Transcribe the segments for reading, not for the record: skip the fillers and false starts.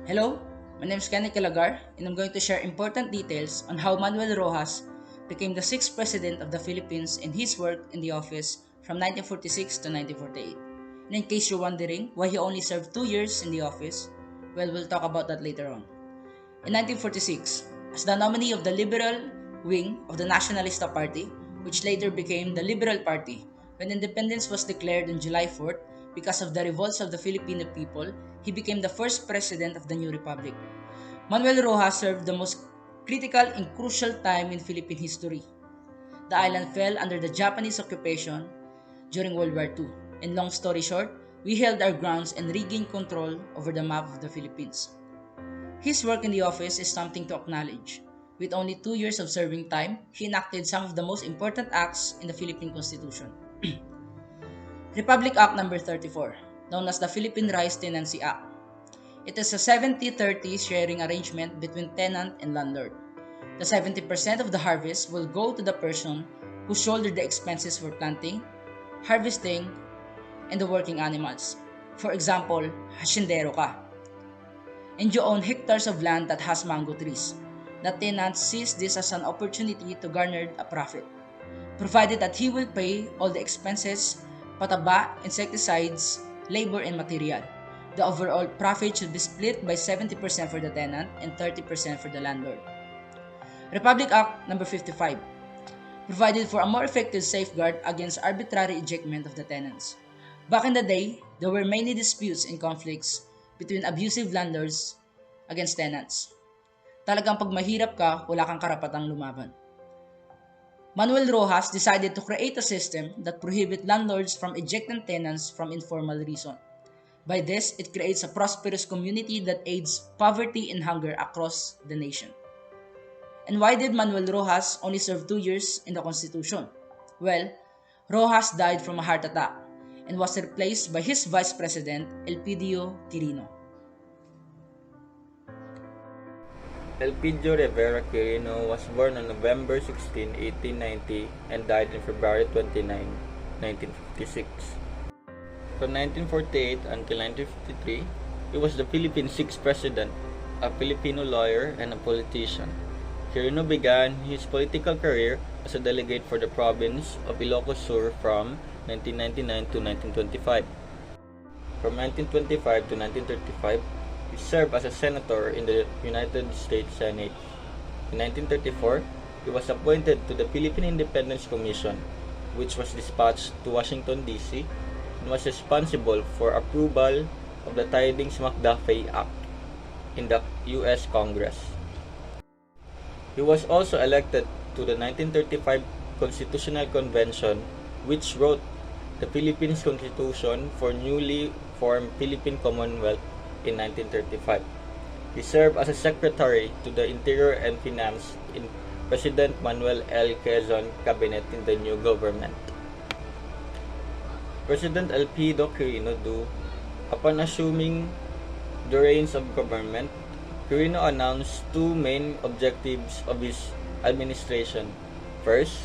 Hello, my name is Kenneth Calagar, and I'm going to share important details on how Manuel Roxas became the sixth president of the Philippines in his work in the office from 1946 to 1948. And in case you're wondering why he only served 2 years in the office, well, we'll talk about that later on. In 1946, as the nominee of the liberal wing of the Nacionalista Party, which later became the Liberal Party, when independence was declared on July 4th, because of the revolts of the Filipino people, he became the first president of the new republic. Manuel Roxas served the most critical and crucial time in Philippine history. The island fell under the Japanese occupation during World War II, and long story short, we held our grounds and regained control over the map of the Philippines. His work in the office is something to acknowledge. With only 2 years of serving time, he enacted some of the most important acts in the Philippine Constitution. Republic Act No. 34, known as the Philippine Rice Tenancy Act. It is a 70-30 sharing arrangement between tenant and landlord. The 70% of the harvest will go to the person who shouldered the expenses for planting, harvesting, and the working animals. For example, hasyendero ka, and you own hectares of land that has mango trees. The tenant sees this as an opportunity to garner a profit, provided that he will pay all the expenses, pataba, insecticides, labor, and material. The overall profit should be split by 70% for the tenant and 30% for the landlord. Republic Act No. 55 provided for a more effective safeguard against arbitrary ejectment of the tenants. Back in the day, there were many disputes and conflicts between abusive landlords against tenants. Talagang pag mahirap ka, wala kang karapatang lumaban. Manuel Roxas decided to create a system that prohibits landlords from ejecting tenants from informal reason. By this, it creates a prosperous community that aids poverty and hunger across the nation. And why did Manuel Roxas only serve 2 years in the Constitution? Well, Roxas died from a heart attack and was replaced by his Vice President, Elpidio Quirino. Elpidio Rivera Quirino was born on November 16, 1890 and died on February 29, 1956. From 1948 until 1953, he was the Philippines' sixth president, a Filipino lawyer and a politician. Quirino began his political career as a delegate for the province of Ilocos Sur from 1999 to 1925. From 1925 to 1935, he served as a senator in the United States Senate. In 1934, he was appointed to the Philippine Independence Commission, which was dispatched to Washington, D.C., and was responsible for approval of the Tidings-McDuffie Act in the U.S. Congress. He was also elected to the 1935 Constitutional Convention, which wrote the Philippines Constitution for newly formed Philippine Commonwealth in 1935. He served as a secretary to the Interior and Finance in President Manuel L. Quezon cabinet in the new government. President Elpidio Quirino II, upon assuming the reins of government, Quirino announced two main objectives of his administration. First,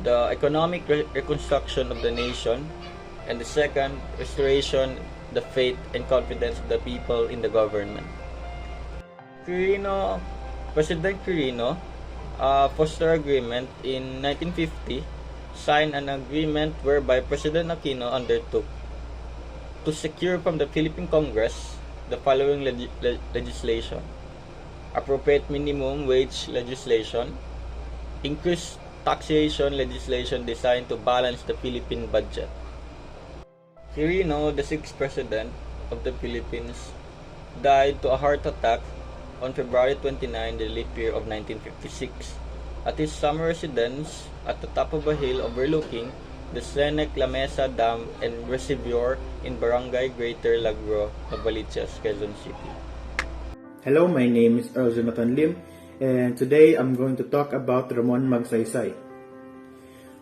the economic reconstruction of the nation, and the second, restoration the faith and confidence of the people in the government. President Quirino, Foster Agreement in 1950, signed an agreement whereby President Aquino undertook to secure from the Philippine Congress the following legislation: appropriate minimum wage legislation, increased taxation legislation designed to balance the Philippine budget. Quirino, the sixth president of the Philippines, died to a heart attack on February 29, the leap year of 1956, at his summer residence at the top of a hill overlooking the Senec La Mesa Dam and Reservoir in Barangay Greater Lagro, Novaliches, Quezon City. Hello, my name is Earl Jonathan Lim, and today I'm going to talk about Ramon Magsaysay.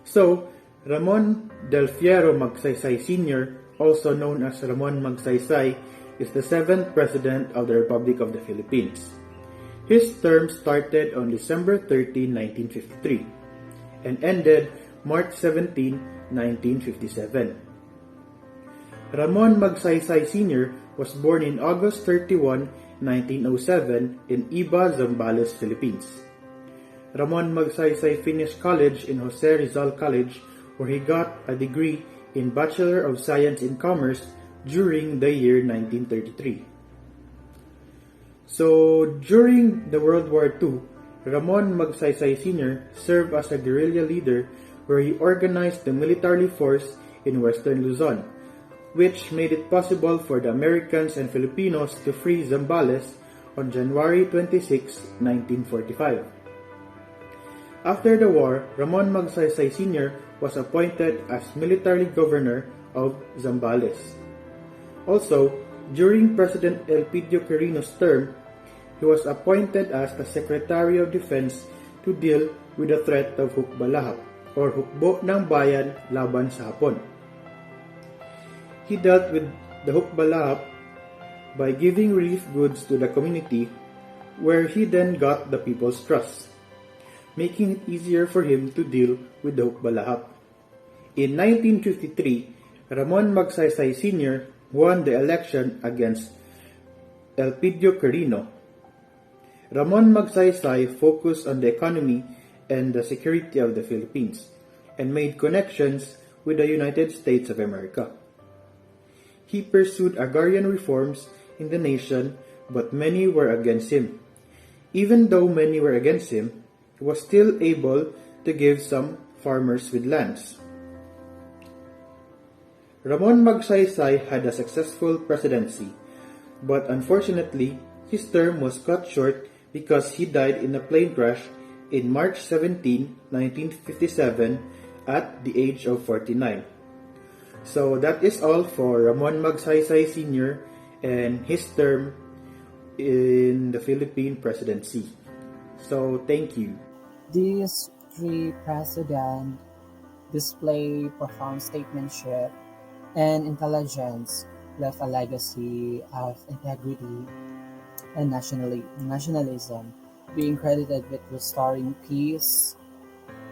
So, Ramon Del Fierro Magsaysay Sr., also known as Ramon Magsaysay, is the 7th President of the Republic of the Philippines. His term started on December 13, 1953, and ended March 17, 1957. Ramon Magsaysay Sr. was born in August 31, 1907 in Iba, Zambales, Philippines. Ramon Magsaysay finished college in Jose Rizal College, where he got a degree in Bachelor of Science in Commerce during the year 1933. So, during the World War II, Ramon Magsaysay Sr. served as a guerrilla leader where he organized the military force in Western Luzon, which made it possible for the Americans and Filipinos to free Zambales on January 26, 1945. After the war, Ramon Magsaysay Sr. was appointed as military governor of Zambales. Also, during President Elpidio Quirino's term, he was appointed as the Secretary of Defense to deal with the threat of hukbalahap or hukbo ng bayan laban sa Hapon. He dealt with the hukbalahap by giving relief goods to the community, where he then got the people's trust, making it easier for him to deal with the hukbalahap. In 1953, Ramon Magsaysay Sr. won the election against Elpidio Quirino. Ramon Magsaysay focused on the economy and the security of the Philippines and made connections with the United States of America. He pursued agrarian reforms in the nation, but many were against him. Even though many were against him, he was still able to give some farmers with lands. Ramon Magsaysay had a successful presidency, but unfortunately, his term was cut short because he died in a plane crash in March 17, 1957 at the age of 49. So that is all for Ramon Magsaysay Sr. and his term in the Philippine presidency. So thank you. These three presidents display profound statesmanship and intelligence, left a legacy of integrity and nationalism, being credited with restoring peace,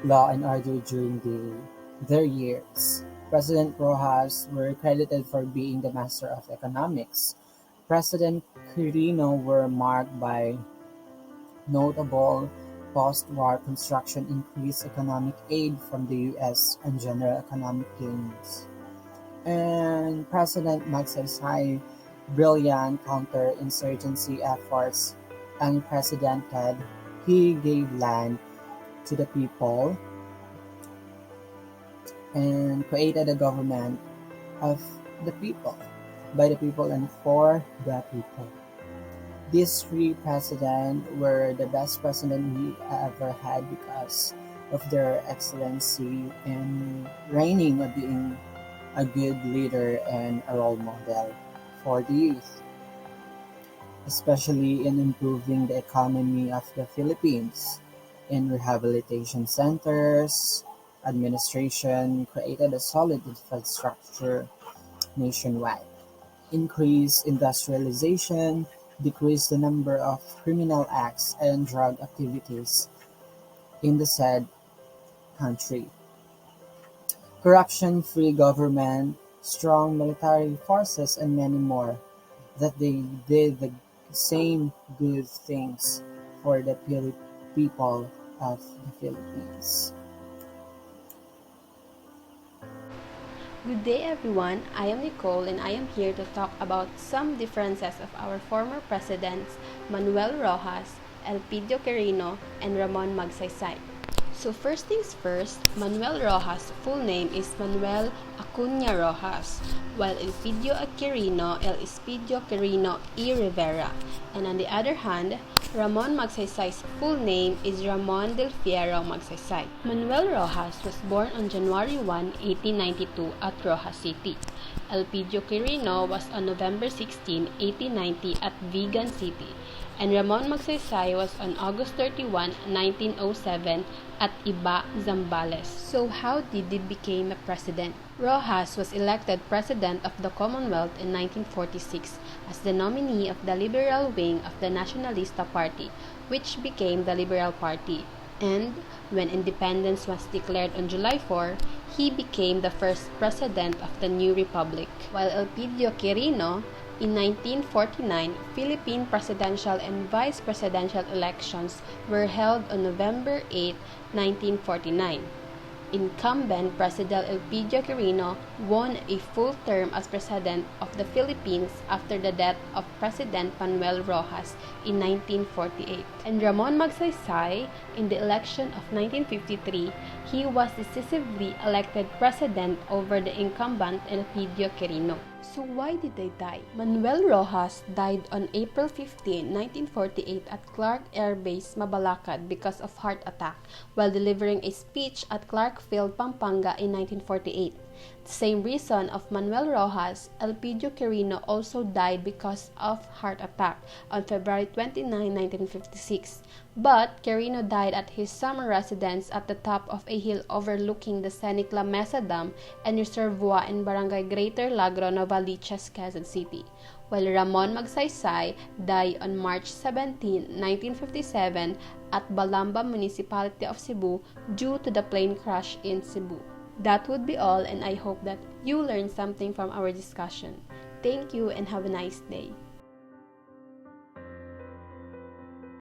law, and order during their years. President Roxas were credited for being the master of economics. President Quirino were marked by notable post-war construction, increased economic aid from the U.S., and general economic gains. And President Magsaysay, brilliant counter-insurgency efforts, unprecedented. He gave land to the people and created a government of the people, by the people, and for the people. These three presidents were the best president we ever had because of their excellency in reigning of being a good leader and a role model for the youth, especially in improving the economy of the Philippines. In rehabilitation centers, administration created a solid infrastructure nationwide, increased industrialization, decreased the number of criminal acts and drug activities in the said country. Corruption-free government, strong military forces, and many more, that they did the same good things for the people of the Philippines. Good day everyone, I am Nicole and I am here to talk about some differences of our former presidents Manuel Roxas, Elpidio Quirino, and Ramon Magsaysay. So first things first, Manuel Roxas' full name is Manuel Acuña Roxas, while Elpidio Quirino, Elpidio Quirino y Rivera. And on the other hand, Ramon Magsaysay's full name is Ramon del Fierro Magsaysay. Manuel Roxas was born on January 1, 1892 at Roxas City. Elpidio Quirino was on November 16, 1890 at Vigan City. And Ramon Magsaysay was on August 31, 1907 at Iba, Zambales. So how did he become a president? Roxas was elected president of the Commonwealth in 1946 as the nominee of the liberal wing of the Nacionalista Party, which became the Liberal Party. And when independence was declared on July 4, he became the first president of the new republic. While Elpidio Quirino In 1949, Philippine presidential and vice presidential elections were held on November 8, 1949. Incumbent President Elpidio Quirino won a full term as President of the Philippines after the death of President Manuel Roxas in 1948. And Ramon Magsaysay, in the election of 1953, he was decisively elected President over the incumbent Elpidio Quirino. So why did they die? Manuel Roxas died on April 15, 1948 at Clark Air Base, Mabalacat because of heart attack while delivering a speech at Clark Field, Pampanga in 1948. The same reason of Manuel Roxas, Elpidio Quirino also died because of heart attack on February 29, 1956. But Quirino died at his summer residence at the top of a hill overlooking the scenic La Mesa Dam and reservoir in Barangay Greater Lagro, Novaliches, Quezon City, while Ramon Magsaysay died on March 17, 1957 at Balamba Municipality of Cebu due to the plane crash in Cebu. That would be all, and I hope that you learned something from our discussion. Thank you and have a nice day.